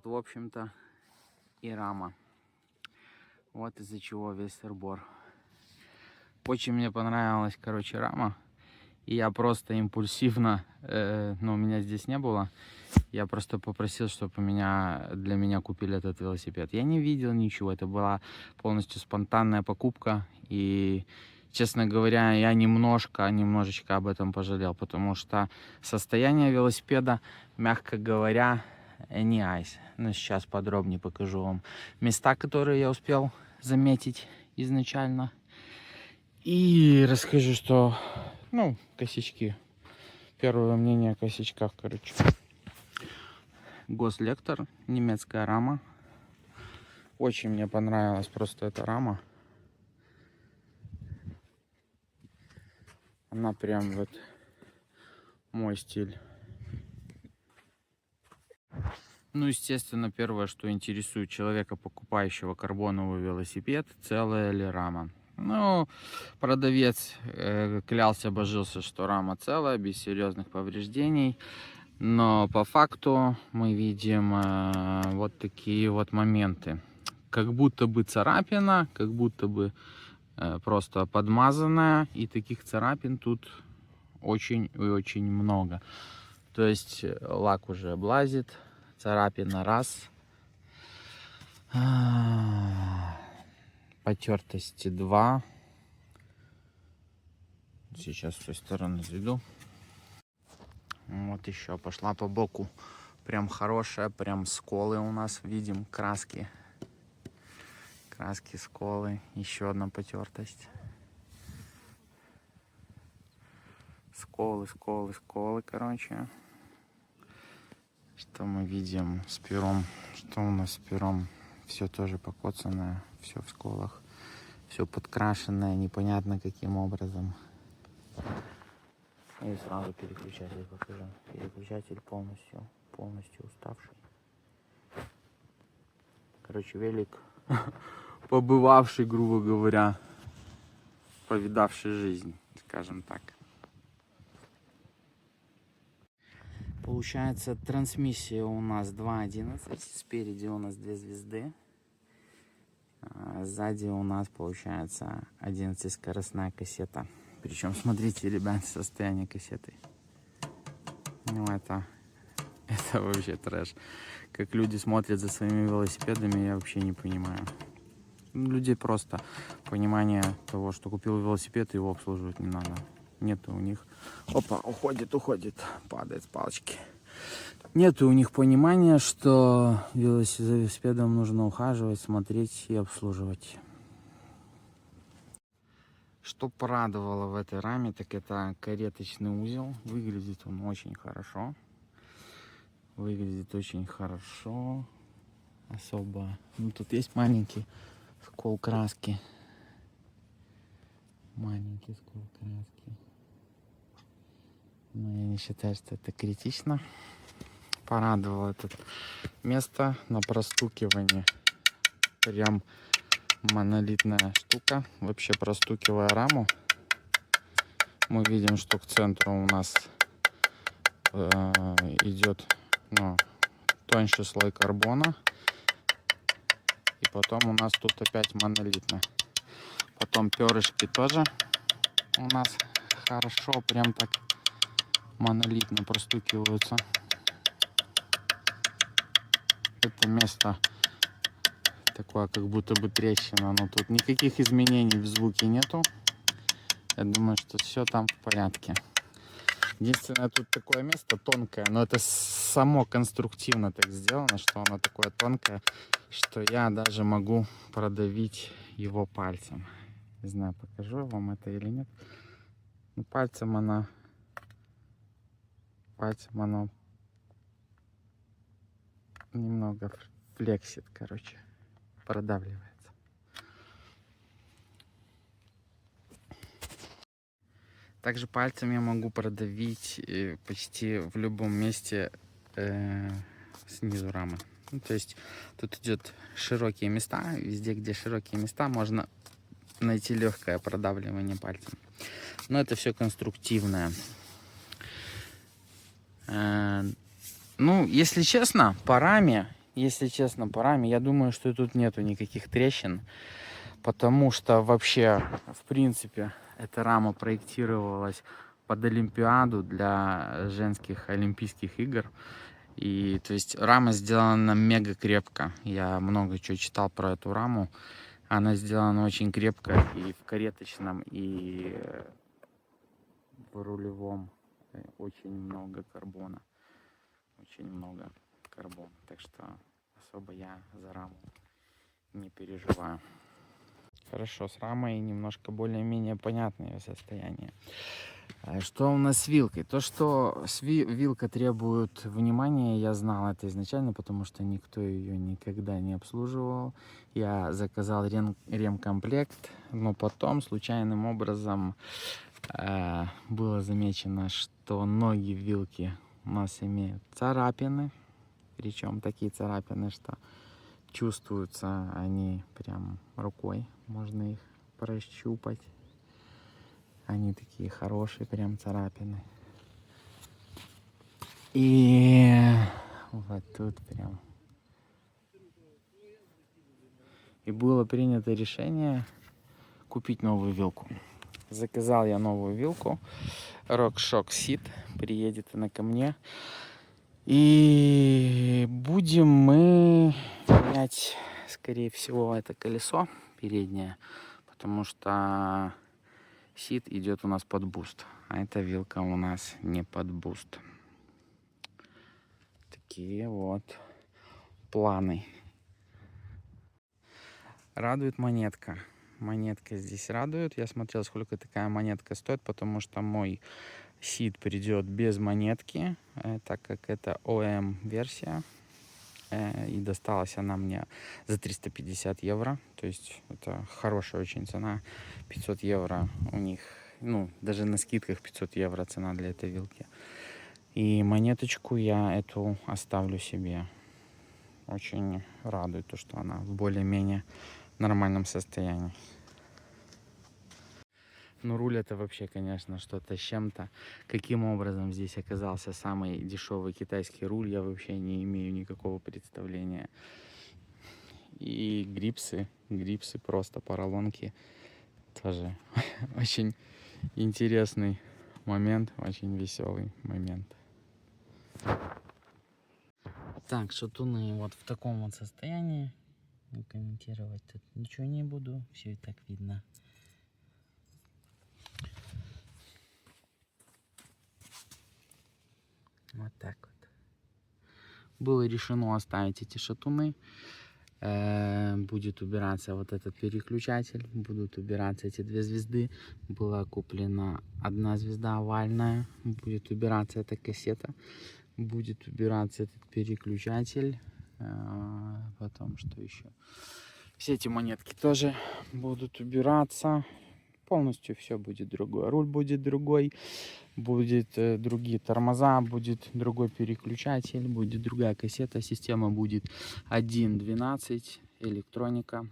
вот, в общем-то, и рама. Вот из-за чего весь сырбор. Очень мне понравилась, короче, рама. И я просто импульсивно, ну, меня здесь не было. Я просто попросил, чтобы для меня купили этот велосипед. Я не видел ничего. Это была полностью спонтанная покупка. И, честно говоря, я немножечко об этом пожалел. Потому что состояние велосипеда, мягко говоря, не айс. Но сейчас подробнее покажу вам места, которые я успел заметить изначально. И расскажу, что, ну, косячки. Первое мнение о косячках, короче. Гослектор, немецкая рама. Очень мне понравилась просто эта рама. Она прям вот мой стиль. Ну, естественно, первое, что интересует человека, покупающего карбоновый велосипед, целая ли рама. Ну, продавец клялся, божился, что рама целая, без серьезных повреждений. Но по факту мы видим вот такие вот моменты. Как будто бы царапина, как будто бы просто подмазанная. И таких царапин тут очень и очень много. То есть лак уже облазит, царапина раз. Потертости 2. Сейчас с той стороны зайду. Вот еще пошла по боку. Прям хорошая, прям сколы у нас. Видим краски. Краски, сколы. Еще одна потертость. Сколы, сколы, сколы, короче. Что мы видим с пером? Что у нас с пером? Все тоже покоцанное. Все в сколах. Все подкрашенное, непонятно каким образом. И сразу переключатель покажу. Переключатель полностью уставший. Короче, велик, побывавший, грубо говоря, повидавший жизнь, скажем так. Получается, трансмиссия у нас 2.11. Спереди у нас 2 звезды. Сзади у нас получается 11-скоростная кассета. Причем, смотрите, ребят, состояние кассеты. Ну, это вообще трэш. Как люди смотрят за своими велосипедами, я вообще не понимаю. Людей просто понимание того, что купил велосипед, его обслуживать не надо. Нет у них... Опа, уходит, падает с палочки. Нет у них понимания, что за велосипедом нужно ухаживать, смотреть и обслуживать. Что порадовало в этой раме, так это кареточный узел. Выглядит он очень хорошо. Выглядит очень хорошо. Особо. Ну, тут есть маленький скол краски. Маленький скол краски. Но я не считаю, что это критично. Порадовало это место на простукивании. Прям монолитная штука. Вообще, простукивая раму, мы видим, что к центру у нас идет, ну, тоньше слой карбона. И потом у нас тут опять монолитно. Потом перышки тоже у нас хорошо, прям так монолитно простукиваются. Это место такое, как будто бы трещина, но тут никаких изменений в звуке нету. Я думаю, что все там в порядке. Единственное, тут такое место тонкое, но это само конструктивно так сделано, что оно такое тонкое, что я даже могу продавить его пальцем. Не знаю, покажу вам это или нет. Но пальцем оно немного флексит, короче, продавливается. Также пальцем я могу продавить почти в любом месте снизу рамы. Ну, то есть тут идет широкие места. Везде, где широкие места, можно найти легкое продавливание пальцем. Но это все конструктивное. Ну, если честно, по раме если честно, по раме, я думаю, что тут нету никаких трещин, потому что вообще, в принципе, эта рама проектировалась под Олимпиаду для женских Олимпийских игр. И то есть рама сделана мега крепко. Я много чего читал про эту раму. Она сделана очень крепко и в кареточном, и в рулевом. Очень много карбона. Очень много карбона. Так что особо я за раму не переживаю. Хорошо, с рамой немножко более-менее понятное состояние. Что у нас с вилкой? То, что вилка требует внимания, я знал это изначально, потому что никто ее никогда не обслуживал. Я заказал ремкомплект, но потом случайным образом было замечено, что ноги вилки у нас имеют царапины. Причем такие царапины, что чувствуются они прям рукой. Можно их прощупать. Они такие хорошие, прям царапины. И вот тут прям. И было принято решение купить новую вилку. Заказал я новую вилку. RockShox Seed. Приедет она ко мне. И будем мы менять, скорее всего, это колесо переднее. Потому что Seed идет у нас под буст. А эта вилка у нас не под буст. Такие вот планы. Радует монетка. Монетка здесь радует. Я смотрел, сколько такая монетка стоит, потому что мой Seed придет без монетки, так как это ОМ-версия. И досталась она мне за 350 евро. То есть это хорошая очень цена. 500 евро у них, ну, даже на скидках 500 евро цена для этой вилки. И монеточку я эту оставлю себе. Очень радует то, что она в более-менее нормальном состоянии. Ну, руль это вообще, конечно, что-то с чем-то. Каким образом здесь оказался самый дешевый китайский руль, я вообще не имею никакого представления. И грипсы просто поролонки. Тоже очень интересный момент, очень веселый момент. Так, шатуны вот в таком вот состоянии. Комментировать тут ничего не буду, все и так видно. Вот так вот. Было решено оставить эти шатуны. Будет убираться вот этот переключатель, будут убираться эти две звезды. Была куплена одна звезда овальная, будет убираться эта кассета, будет убираться этот переключатель. Потом что еще? Все эти монетки тоже будут убираться. Полностью все будет другое. Руль будет другой, будет другие тормоза, будет другой переключатель, будет другая кассета, система будет 1.12, электроника.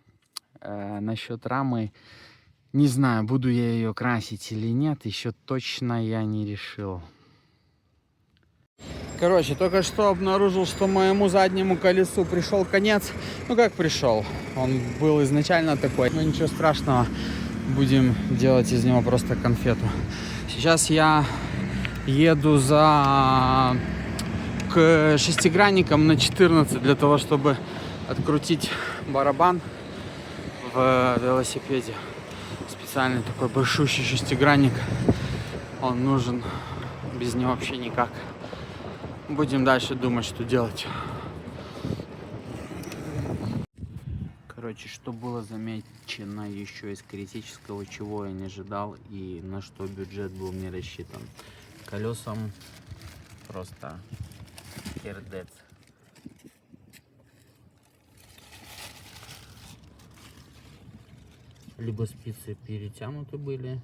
Насчет рамы, не знаю, буду я ее красить или нет, еще точно я не решил. Короче, только что обнаружил, что моему заднему колесу пришел конец. Ну как пришел? Он был изначально такой, но ничего страшного. Будем делать из него просто конфету. Сейчас я еду к шестигранникам на 14 для того, чтобы открутить барабан в велосипеде. Специальный такой большущий шестигранник. Он нужен. Без него вообще никак. Будем дальше думать, что делать. Короче, что было замечено еще из критического, чего я не ожидал и на что бюджет был не рассчитан. Колесам просто пердец. Либо спицы перетянуты были,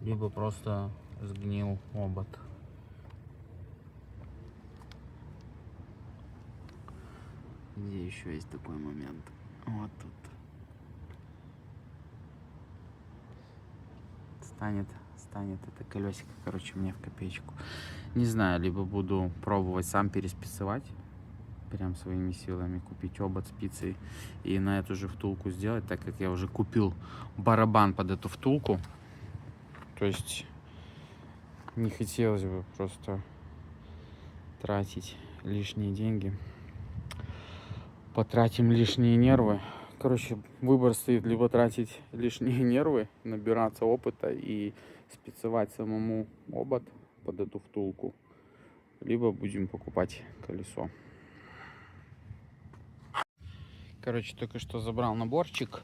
либо просто сгнил обод. Где еще есть такой момент? Вот тут. Станет это колесико, короче, мне в копеечку. Не знаю, либо буду пробовать сам переспицевать, прям своими силами купить обод, спицы и на эту же втулку сделать, так как я уже купил барабан под эту втулку. То есть не хотелось бы просто тратить лишние деньги. Потратим лишние нервы. Короче, выбор стоит: либо тратить лишние нервы, набираться опыта и спецовать самому обод под эту втулку, либо будем покупать колесо. Короче, только что забрал наборчик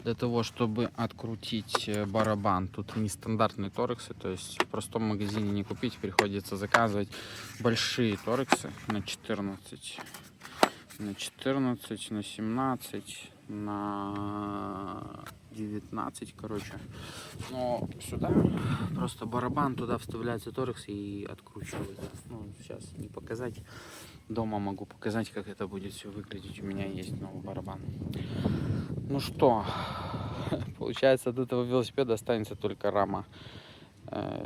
для того, чтобы открутить барабан. Тут нестандартные торексы, то есть в простом магазине не купить, приходится заказывать большие торексы на 14, на 14, на 17, на 19, короче. Но сюда просто барабан, туда вставляется торекс и откручивается. Ну, сейчас не показать. Дома могу показать, как это будет все выглядеть. У меня есть новый барабан. Ну что, получается, от этого велосипеда останется только рама.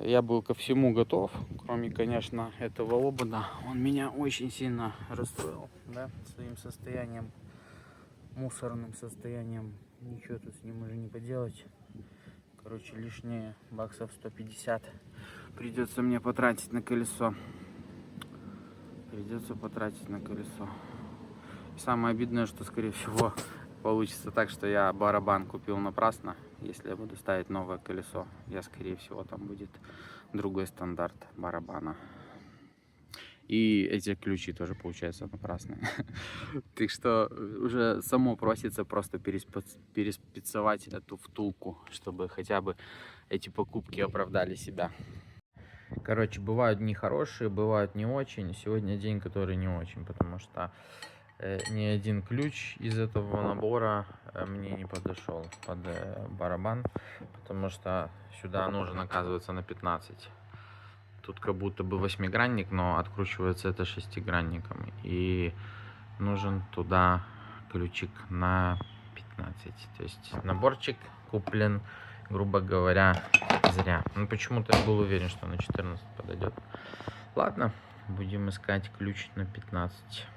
Я был ко всему готов, кроме, конечно, этого обода. Он меня очень сильно расстроил, да, своим состоянием, мусорным состоянием. Ничего тут с ним уже не поделать. Короче, лишние баксов 150 придется мне потратить на колесо. Придется потратить на колесо. И самое обидное, что, скорее всего, получится так, что я барабан купил напрасно. Если я буду ставить новое колесо, скорее всего, там будет другой стандарт барабана. И эти ключи тоже, получается, напрасные. Так что уже само просится просто переспецовать эту втулку, чтобы хотя бы эти покупки оправдали себя. Короче, бывают дни хорошие, бывают не очень. Сегодня день, который не очень, потому что ни один ключ из этого набора мне не подошел под барабан, потому что сюда нужен, оказывается, на 15. Тут как будто бы 8-гранник, но откручивается это 6-гранником. И нужен туда ключик на 15. То есть наборчик куплен, грубо говоря, зря. Ну, почему-то я был уверен, что на 14 подойдет. Ладно, будем искать ключ на 15.